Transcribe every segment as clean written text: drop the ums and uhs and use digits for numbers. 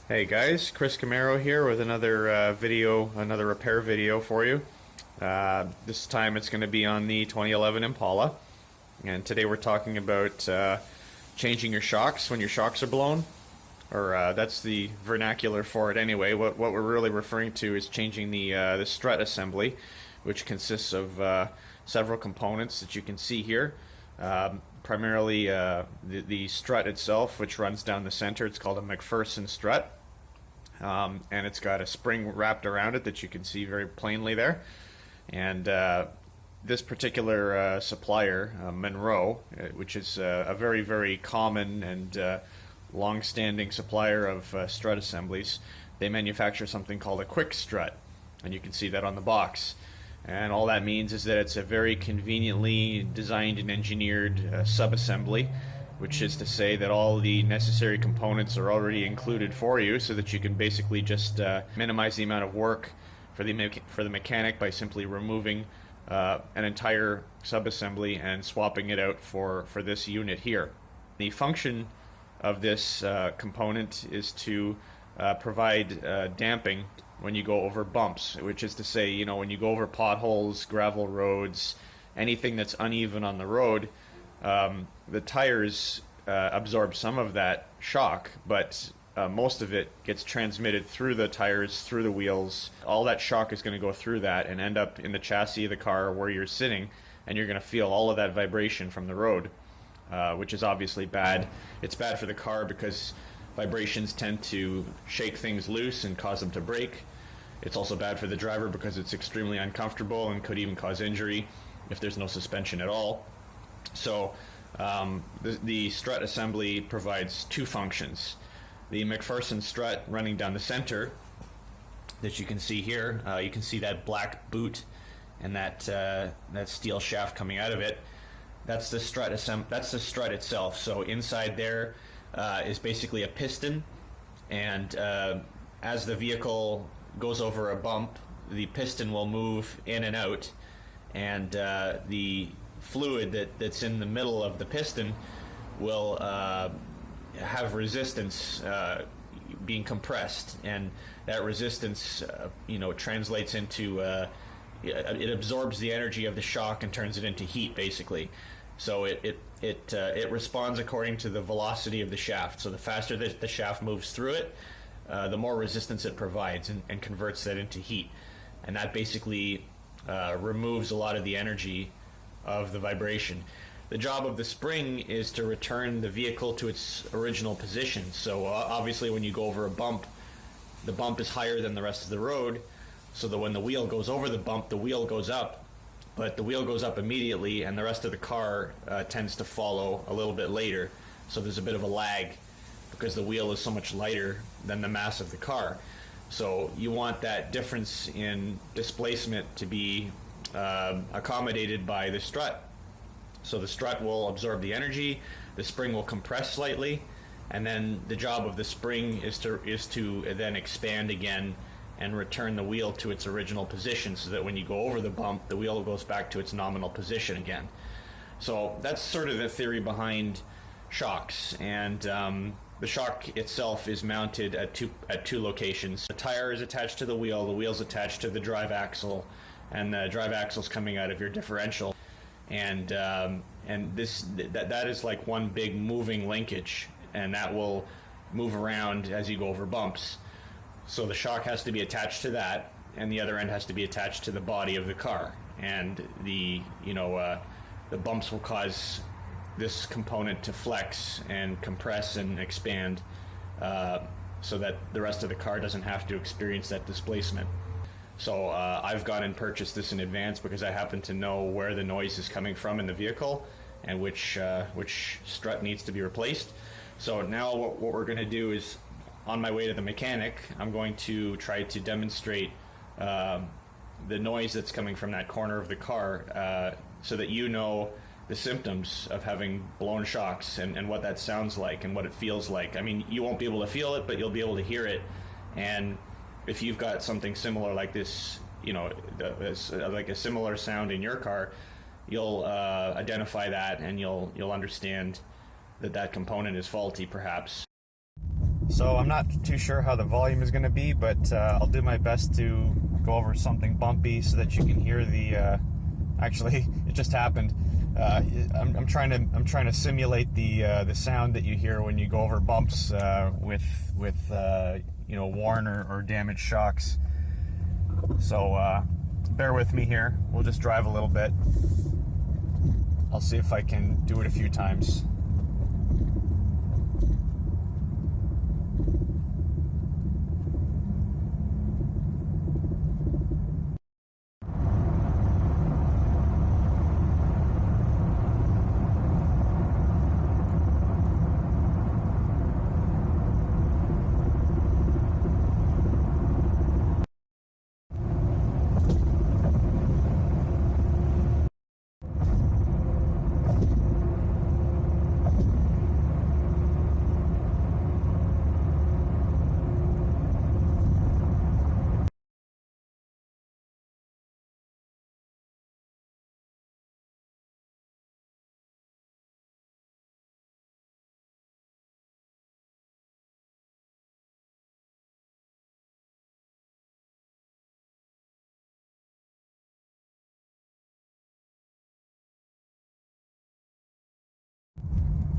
Hey guys, Chris Camaro here with another another repair video for you. This time it's going to be on the 2011 Impala, and today we're talking about changing your shocks when your shocks are blown, or that's the vernacular for it anyway. What we're really referring to is changing the strut assembly, which consists of several components that you can see here. Primarily the strut itself, which runs down the center. It's called a Macpherson Strut. And it's got a spring wrapped around it that you can see very plainly there. And this particular supplier, Monroe, which is a very, very common and long-standing supplier of strut assemblies, they manufacture something called a quick strut, and you can see that on the box. And all that means is that it's a very conveniently designed and engineered sub-assembly, which is to say that all the necessary components are already included for you, so that you can basically just minimize the amount of work for the mechanic by simply removing an entire subassembly and swapping it out for this unit here. The function of this component is to provide damping when you go over bumps, which is to say, you know, when you go over potholes, gravel roads, anything that's uneven on the road. The tires absorb some of that shock, but most of it gets transmitted through the tires, through the wheels. All that shock is going to go through that and end up in the chassis of the car where you're sitting, and you're going to feel all of that vibration from the road, which is obviously bad. It's bad for the car because vibrations tend to shake things loose and cause them to break. It's also bad for the driver because it's extremely uncomfortable and could even cause injury if there's no suspension at all. So the strut assembly provides two functions. The Macpherson strut running down the center that you can see here, you can see that black boot and that steel shaft coming out of it. That's the strut that's the strut itself. So inside there is basically a piston, and as the vehicle goes over a bump, the piston will move in and out, and the fluid that's in the middle of the piston will have resistance being compressed, and that resistance translates into it absorbs the energy of the shock and turns it into heat, basically. So it responds according to the velocity of the shaft. So the faster the shaft moves through it, the more resistance it provides, and converts that into heat, and that basically removes a lot of the energy of the vibration. The job of the spring is to return the vehicle to its original position. So obviously when you go over a bump, the bump is higher than the rest of the road, so that when the wheel goes over the bump, the wheel goes up, but the wheel goes up immediately, and the rest of the car tends to follow a little bit later. So there's a bit of a lag because the wheel is so much lighter than the mass of the car. So you want that difference in displacement to be accommodated by the strut. So the strut will absorb the energy, the spring will compress slightly, and then the job of the spring is to then expand again and return the wheel to its original position, so that when you go over the bump, the wheel goes back to its nominal position again. So that's sort of the theory behind shocks, and the shock itself is mounted at two locations. The tire is attached to the wheel's attached to the drive axle, and the drive axle's coming out of your differential. And that is like one big moving linkage, and that will move around as you go over bumps. So the shock has to be attached to that, and the other end has to be attached to the body of the car. And the bumps will cause this component to flex and compress and expand, so that the rest of the car doesn't have to experience that displacement. So I've gone and purchased this in advance because I happen to know where the noise is coming from in the vehicle and which strut needs to be replaced. So now what we're going to do is, on my way to the mechanic, I'm going to try to demonstrate the noise that's coming from that corner of the car, so that you know the symptoms of having blown shocks and what that sounds like and what it feels like. I mean, you won't be able to feel it, but you'll be able to hear it. And if you've got something similar like this, like a similar sound in your car, you'll identify that, and you'll understand that component is faulty, perhaps. So I'm not too sure how the volume is going to be, but I'll do my best to go over something bumpy so that you can hear the. Actually, it just happened. I'm trying to simulate the sound that you hear when you go over bumps with worn or damaged shocks. So bear with me here. We'll just drive a little bit. I'll see if I can do it a few times.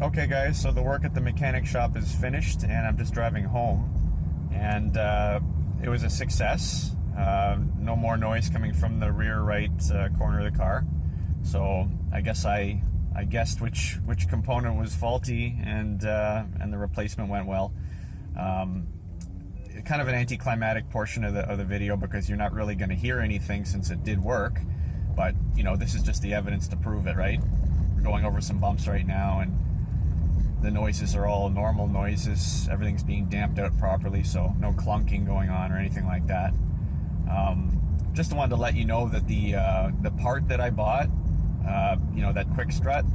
Okay guys, so the work at the mechanic shop is finished and I'm just driving home, and it was a success. No more noise coming from the rear right corner of the car. So I guess I guessed which component was faulty, and the replacement went well. Kind of an anticlimactic portion of the video, because you're not really going to hear anything since it did work, but this is just the evidence to prove it, right? We're going over some bumps right now, and the noises are all normal noises. Everything's being damped out properly, so no clunking going on or anything like that. Just wanted to let you know that the part that I bought, that quick strut,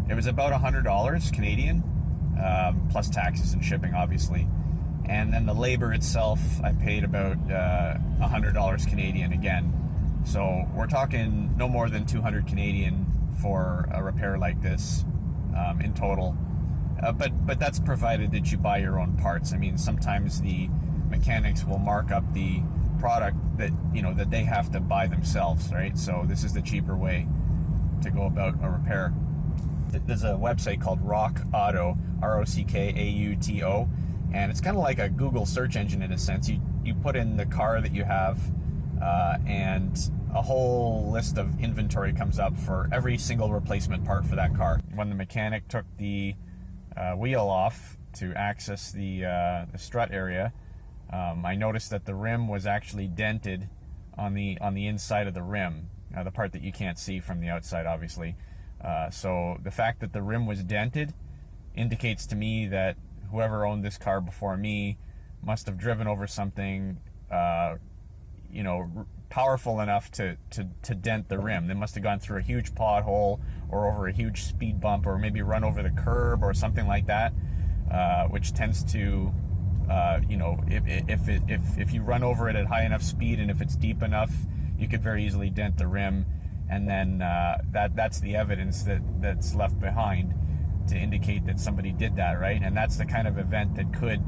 it was about $100 Canadian, plus taxes and shipping, obviously. And then the labor itself, I paid about $100 Canadian again. So we're talking no more than 200 Canadian for a repair like this in total. But that's provided that you buy your own parts. I mean, sometimes the mechanics will mark up the product that that they have to buy themselves, right? So this is the cheaper way to go about a repair. There's a website called Rock Auto, ROCKAUTO, and it's kind of like a Google search engine in a sense. You put in the car that you have, and a whole list of inventory comes up for every single replacement part for that car. When the mechanic took the wheel off to access the strut area, I noticed that the rim was actually dented on the inside of the rim, the part that you can't see from the outside, obviously. So the fact that the rim was dented indicates to me that whoever owned this car before me must have driven over something, powerful enough to dent the rim. They must have gone through a huge pothole or over a huge speed bump, or maybe run over the curb or something like that, which tends to, if you run over it at high enough speed and if it's deep enough, you could very easily dent the rim, and then that's the evidence that's left behind to indicate that somebody did that, right? And that's the kind of event that could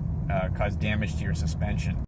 cause damage to your suspension.